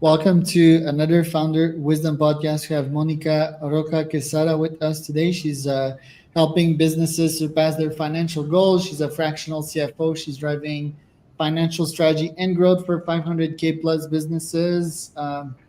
Welcome to another Founder Wisdom podcast. We have Monica Roca-Quesada with us today. She's helping businesses surpass their financial goals. She's a fractional CFO. She's driving financial strategy and growth for 500K plus businesses,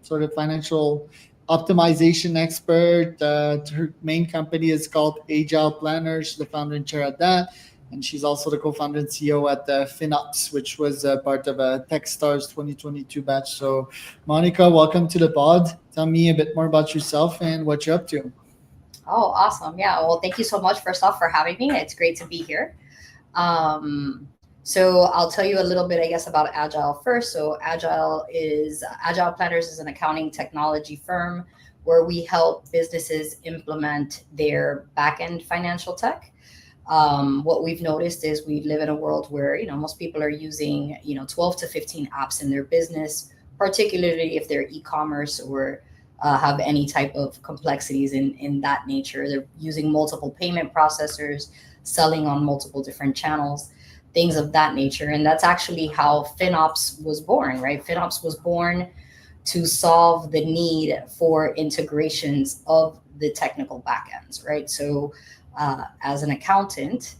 sort of financial optimization expert. Her main company is called Agile Planners. She's the founder and chair at that. And she's also the co-founder and CEO at FinOps, which was part of a Techstars 2022 batch. So, Monica, welcome to the pod. Tell me a bit more about yourself and what you're up to. Oh, awesome. Yeah. Well, thank you so much, first off, for having me. It's great to be here. So I'll tell you a little bit, I guess, about Agile first. So Agile Planners is an accounting technology firm where we help businesses implement their back-end financial tech. What we've noticed is we live in a world where, most people are using, 12 to 15 apps in their business, particularly if they're e-commerce or have any type of complexities in that nature. They're using multiple payment processors, selling on multiple different channels, things of that nature. And that's actually how FinOps was born, right? FinOps was born to solve the need for integrations of the technical backends, right? So as an accountant,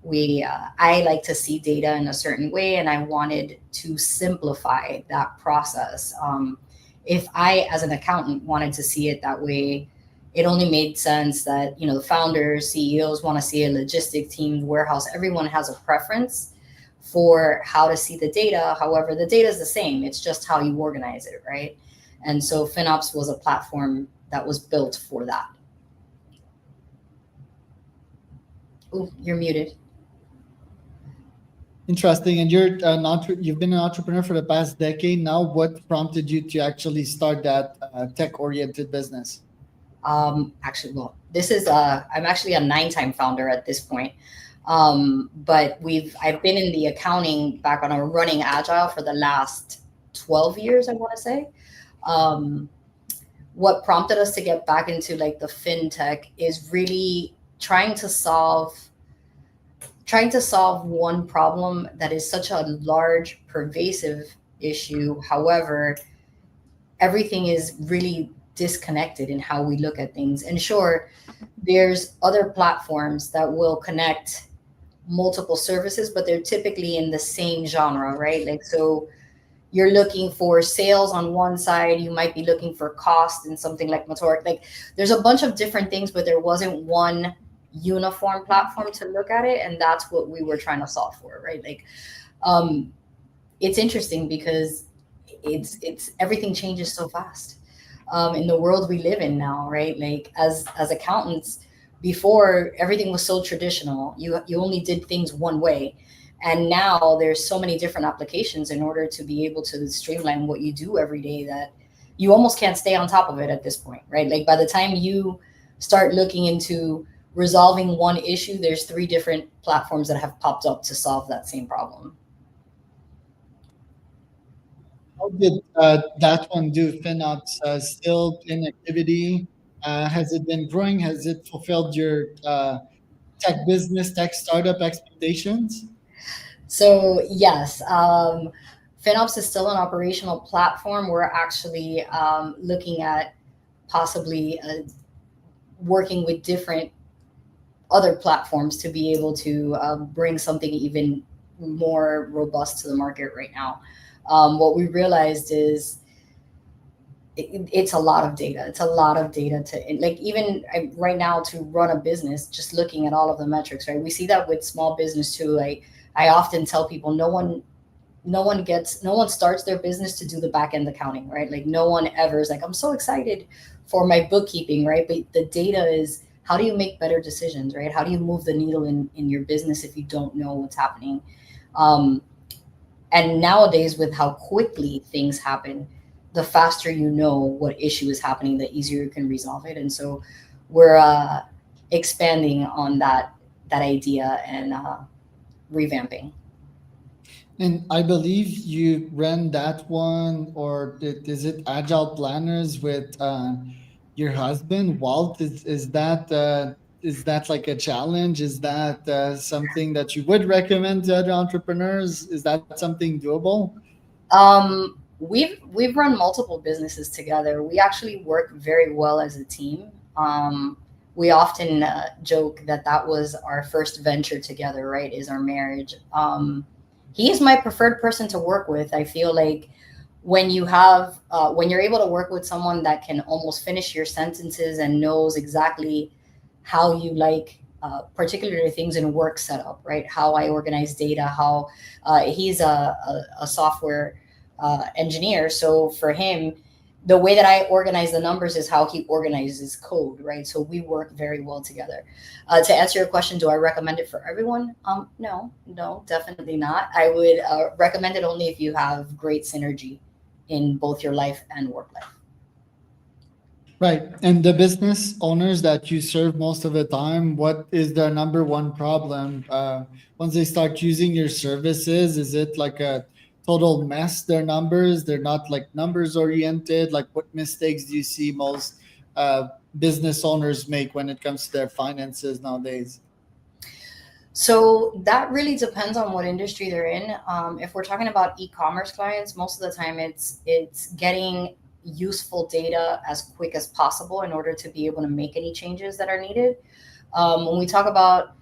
I like to see data in a certain way, and I wanted to simplify that process. If I, as an accountant, wanted to see it that way, it only made sense that the founders, CEOs want to see a logistic team, warehouse. Everyone has a preference for how to see the data. However, the data is the same. It's just how you organize it, right? And so FinOps was a platform that was built for that. Ooh, you're muted. Interesting. And you've been an entrepreneur for the past decade now. What prompted you to actually start that tech-oriented business? Actually, well, I'm actually a 9-time founder at this point. But I've been in the accounting background. I'm running Agile for the last 12 years, I want to say. What prompted us to get back into like the fintech is really trying to solve one problem that is such a large, pervasive issue. However, everything is really disconnected in how we look at things. And sure, there's other platforms that will connect multiple services, but they're typically in the same genre, right? Like, so you're looking for sales on one side, you might be looking for cost in something like Motoric. Like, there's a bunch of different things, but there wasn't one uniform platform to look at it, and that's what we were trying to solve for, right? Like, it's interesting because it's everything changes so fast in the world we live in now, right? Like, as accountants, before everything was so traditional, you only did things one way, and now there's so many different applications in order to be able to streamline what you do every day that you almost can't stay on top of it at this point, right? Like, by the time you start looking into resolving one issue, there's 3 different platforms that have popped up to solve that same problem. How did that one do? FinOps still in activity? Has it been growing? Has it fulfilled your tech business, tech startup expectations? So yes, FinOps is still an operational platform. We're actually looking at possibly working with different other platforms to be able to bring something even more robust to the market right now. What we realized is it's a lot of data. It's a lot of data to, like, even right now, to run a business, just looking at all of the metrics, right? We see that with small business too. I often tell people, no one starts their business to do the back end accounting, right? Like, no one ever is like, I'm so excited for my bookkeeping, right? But the data is, how do you make better decisions, right? How do you move the needle in your business if you don't know what's happening? And nowadays, with how quickly things happen, the faster you know what issue is happening, the easier you can resolve it. And so we're expanding on that idea and revamping. And I believe you ran that one, or is it Agile Planners with your husband, Walt? Is that like a challenge? Is that something that you would recommend to other entrepreneurs? Is that something doable? We've run multiple businesses together. We actually work very well as a team. We often joke that that was our first venture together, right? Is our marriage. He is my preferred person to work with. I feel like when you're able to work with someone that can almost finish your sentences and knows exactly how you like particular things in work setup, right? How I organize data, how he's a software engineer. So for him, the way that I organize the numbers is how he organizes code, right? So we work very well together. To answer your question, do I recommend it for everyone? No, no, definitely not. I would recommend it only if you have great synergy in both your life and work life. Right. And the business owners that you serve most of the time, what is their number one problem? Once they start using your services, is it like a total mess, their numbers? They're not like numbers oriented. Like, what mistakes do you see most uh, business owners make when it comes to their finances nowadays? So that really depends on what industry they're in. If we're talking about e-commerce clients, most of the time it's getting useful data as quick as possible in order to be able to make any changes that are needed. When we talk about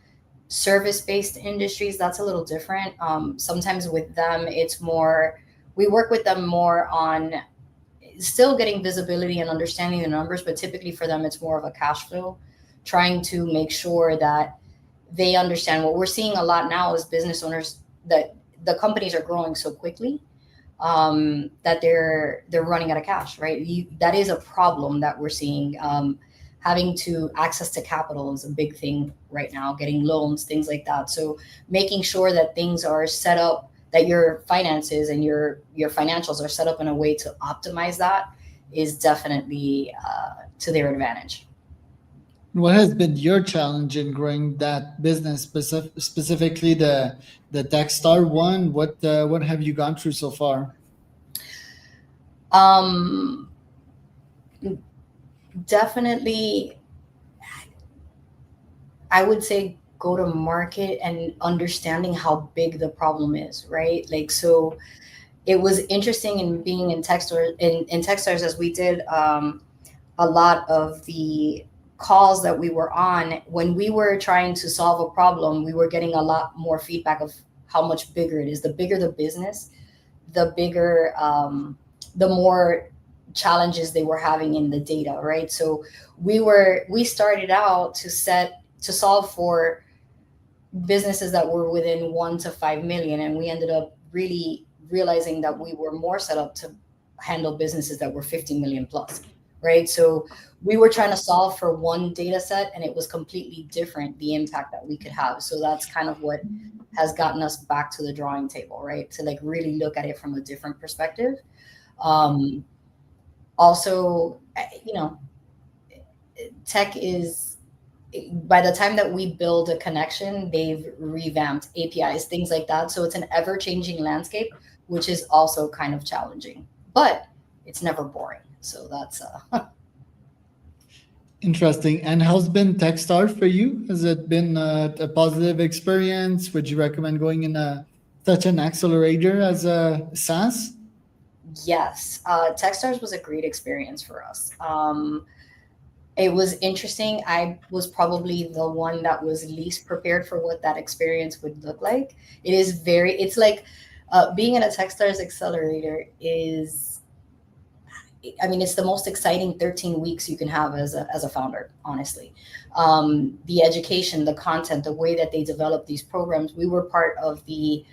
service-based industries, that's a little different. Sometimes with them, it's more we work with them more on still getting visibility and understanding the numbers, but typically for them, it's more of a cash flow, trying to make sure that they understand. What we're seeing a lot now is business owners that the companies are growing so quickly that they're running out of cash, right? That is a problem that we're seeing. Having to access to capital is a big thing right now, getting loans, things like that. So making sure that things are set up, that your finances and your financials are set up in a way to optimize that is definitely to their advantage. What has been your challenge in growing that business, specifically the Techstar one? What have you gone through so far? Um, Definitely, I would say go to market and understanding how big the problem is, right? Like, so it was interesting in being in Techstars as we did a lot of the calls that we were on when we were trying to solve a problem. We were getting a lot more feedback of how much bigger it is. The bigger the business, the bigger, the more challenges they were having in the data, right? So we started out to solve for businesses that were within 1 to 5 million, and we ended up really realizing that we were more set up to handle businesses that were 50 million plus, right? So we were trying to solve for one data set, and it was completely different the impact that we could have. So that's kind of what has gotten us back to the drawing table, right? To like really look at it from a different perspective. um, Also, you know, tech is, by the time that we build a connection, they've revamped APIs, things like that. So it's an ever changing landscape, which is also kind of challenging, but it's never boring. So that's Interesting. And how's been Techstars for you? Has it been a positive experience? Would you recommend going in such an accelerator as a SaaS? yes, Techstars was a great experience for us. It was interesting. I was probably the one that was least prepared for what that experience would look like. It's like being in a Techstars accelerator is, I mean, it's the most exciting 13 weeks you can have as a founder, honestly. The education, the content, the way that they develop these programs. We were part of the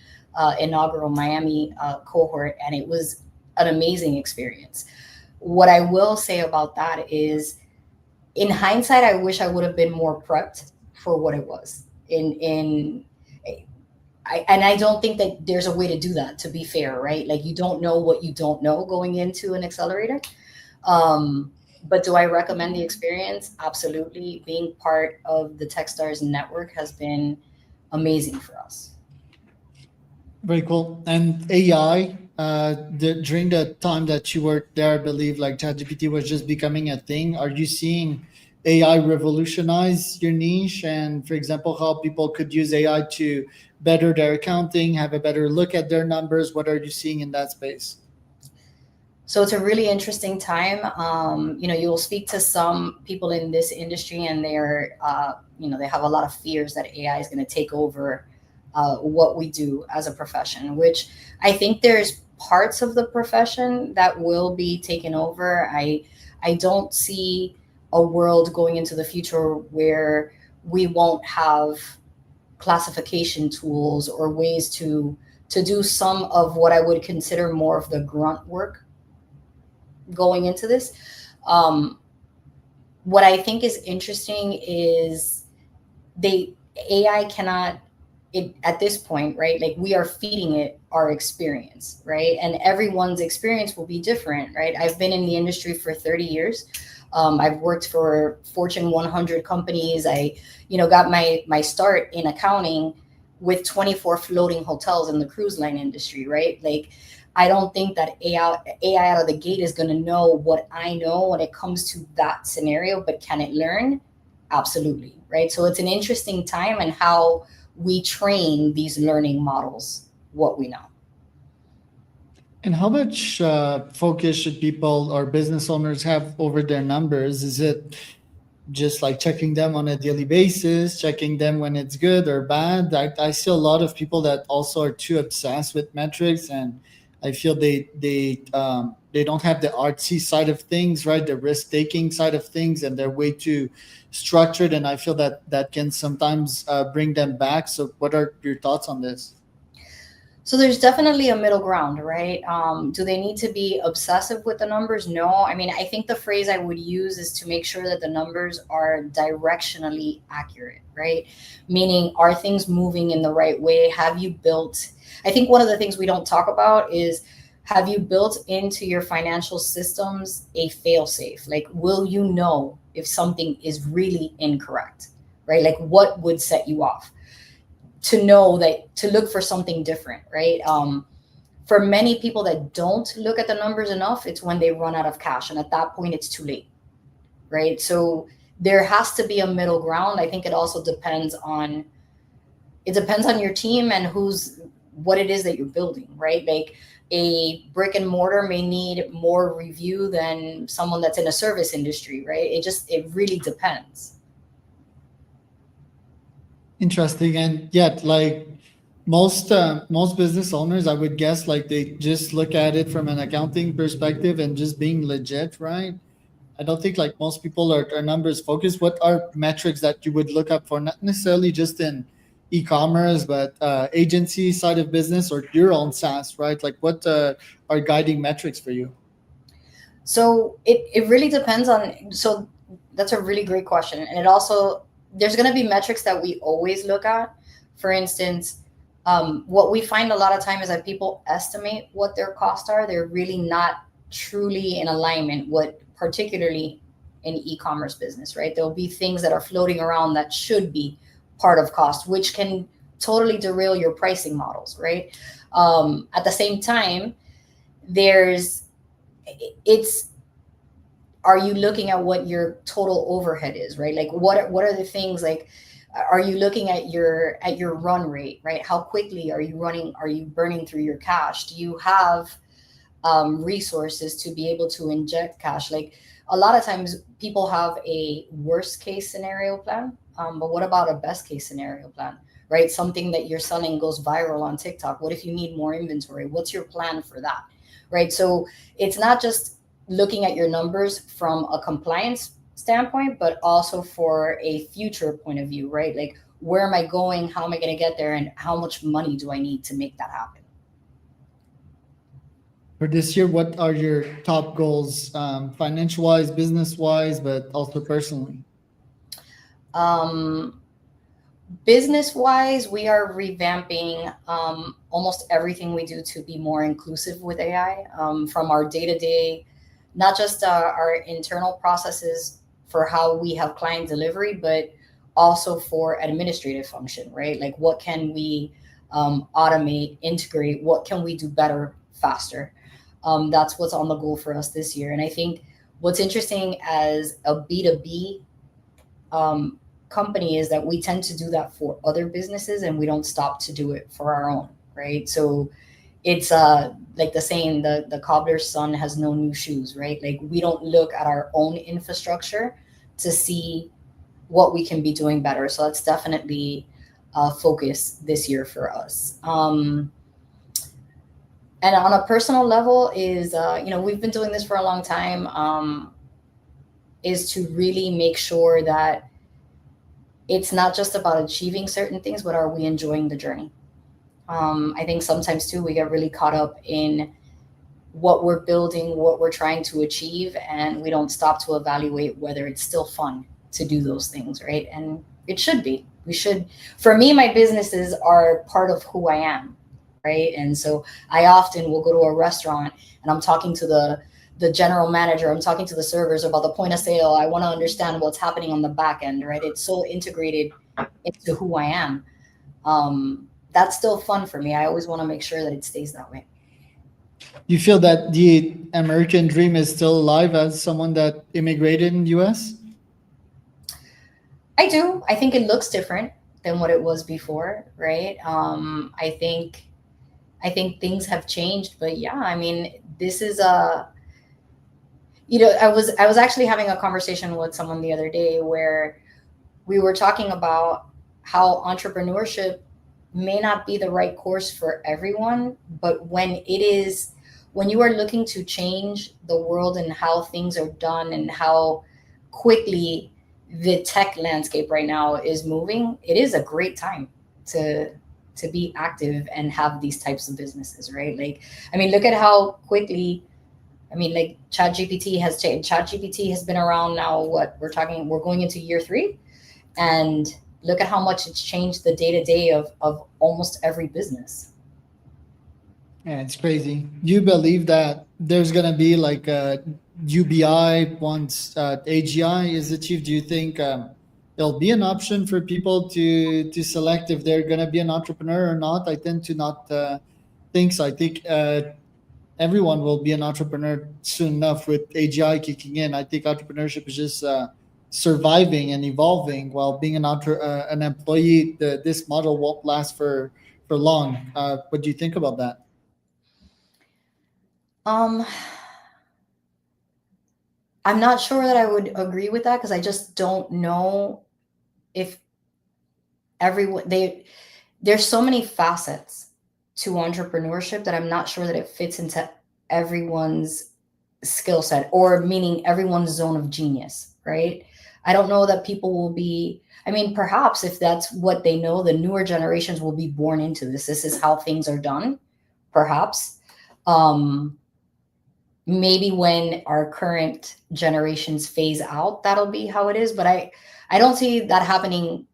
inaugural Miami cohort, and it was an amazing experience. What I will say about that is, in hindsight, I wish I would have been more prepped for what it was. And I don't think that there's a way to do that. To be fair, right? Like you don't know what you don't know going into an accelerator. But do I recommend the experience? Absolutely. Being part of the Techstars network has been amazing for us. Very cool. And AI, during the time that you were there, I believe like ChatGPT was just becoming a thing. Are you seeing AI revolutionize your niche? And for example, how people could use AI to better their accounting, have a better look at their numbers? What are you seeing in that space? So it's a really interesting time. You'll speak to some people in this industry, and they have a lot of fears that AI is going to take over what we do as a profession. Which I think there's parts of the profession that will be taken over. I don't see a world going into the future where we won't have classification tools or ways to do some of what I would consider more of the grunt work going into this. Um, what I think is interesting is they AI cannot it at this point, right? Like we are feeding it our experience, right? And everyone's experience will be different, right? I've been in the industry for 30 years. I've worked for Fortune 100 companies. I got my start in accounting with 24 floating hotels in the cruise line industry, right? Like I don't think that AI out of the gate is going to know what I know when it comes to that scenario, but can it learn? Absolutely, right? So it's an interesting time and how we train these learning models what we know. And how much focus should people or business owners have over their numbers? Is it just like checking them on a daily basis, checking them when it's good or bad? I see a lot of people that also are too obsessed with metrics, and I feel they don't have the artsy side of things, right? The risk taking side of things, and they're way too structured. And I feel that that can sometimes bring them back. So, what are your thoughts on this? So there's definitely a middle ground, right? Do they need to be obsessive with the numbers? No. I mean, I think the phrase I would use is to make sure that the numbers are directionally accurate, right? Meaning, are things moving in the right way? Have you built, I think one of the things we don't talk about is, have you built into your financial systems a fail safe? Like, will you know if something is really incorrect, right? Like, what would set you off? To know that to look for something different, right? For many people that don't look at the numbers enough, it's when they run out of cash, and at that point, it's too late, right? So there has to be a middle ground. I think it also depends on your team and what it is that you're building, right? Like a brick and mortar may need more review than someone that's in a service industry, right? It really depends. Interesting. And yet, like most business owners, I would guess, like they just look at it from an accounting perspective and just being legit, right? I don't think like most people are numbers focused. What are metrics that you would look up for, not necessarily just in e-commerce, but agency side of business or your own SaaS, right? Like what are guiding metrics for you? So it really depends on, so that's a really great question. And it also, there's going to be metrics that we always look at. For instance, what we find a lot of time is that people estimate what their costs are. They're really not truly in alignment, what particularly in e-commerce business, right? There'll be things that are floating around that should be part of cost, which can totally derail your pricing models, right? At the same time, there's it's are you looking at what your total overhead is, right? Like what are the things, like are you looking at your run rate, right? How quickly are you burning through your cash? Do you have resources to be able to inject cash? Like a lot of times people have a worst case scenario plan, but what about a best case scenario plan, right? Something that you're selling goes viral on TikTok. What if you need more inventory? What's your plan for that, right? So it's not just looking at your numbers from a compliance standpoint, but also for a future point of view, right? Like where am I going? How am I going to get there? And how much money do I need to make that happen? For this year, what are your top goals, financial wise, business wise, but also personally? Um, Business wise, we are revamping almost everything we do to be more inclusive with AI, from our day to day, not just our internal processes for how we have client delivery, but also for administrative function, right? Like what can we automate, integrate? What can we do better, faster? That's what's on the goal for us this year. And I think what's interesting as a B2B um, company is that we tend to do that for other businesses and we don't stop to do it for our own, right? So it's like the saying, the cobbler's son has no new shoes, right? Like we don't look at our own infrastructure to see what we can be doing better. So that's definitely a focus this year for us. And on a personal level is, we've been doing this for a long time, is to really make sure that it's not just about achieving certain things, but are we enjoying the journey? I think sometimes too we get really caught up in what we're building, what we're trying to achieve, and we don't stop to evaluate whether it's still fun to do those things, right? And it should be. We should. For me, my businesses are part of who I am, right? And so I often will go to a restaurant and I'm talking to the general manager, I'm talking to the servers about the point of sale. I want to understand what's happening on the back end, right? It's so integrated into who I am. That's still fun for me. I always want to make sure that it stays that way. You feel that the American dream is still alive as someone that immigrated in the US? I do. I think it looks different than what it was before, right? I think things have changed, but yeah, I mean, this is a I was actually having a conversation with someone the other day where we were talking about how entrepreneurship may not be the right course for everyone, but when you are looking to change the world and how things are done and how quickly the tech landscape right now is moving, it is a great time to be active and have these types of businesses, right? Like, I mean, look at how quickly, I mean, like ChatGPT has changed. ChatGPT has been around now. We're going into year 3, and look at how much it's changed the day to day of almost every business. Yeah, it's crazy. You believe that there's gonna be like a UBI once AGI is achieved? Do you think there'll be an option for people to select if they're gonna be an entrepreneur or not? I tend to not think so. I think everyone will be an entrepreneur soon enough with AGI kicking in. I think entrepreneurship is just surviving and evolving. While being an employee, this model won't last for long. What do you think about that? Um, I'm not sure that I would agree with that because I just don't know if everyone they there's so many facets to entrepreneurship that I'm not sure that it fits into everyone's skill set, or meaning everyone's zone of genius, right? I don't know that people will be, I mean, perhaps if that's what they know, the newer generations will be born into this. This is how things are done, perhaps. Um, Maybe when our current generations phase out, that'll be how it is. But I don't see that happening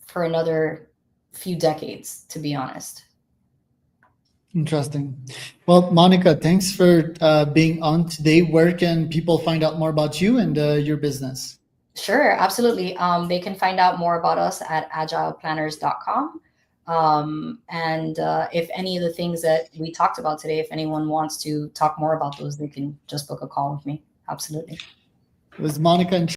for another few decades, to be honest. Interesting. Well, Monica, thanks for being on today. Where can people find out more about you and your business? Sure, absolutely. They can find out more about us at agileplanners.com. And if any of the things that we talked about today, if anyone wants to talk more about those, they can just book a call with me. Absolutely. It was Monica and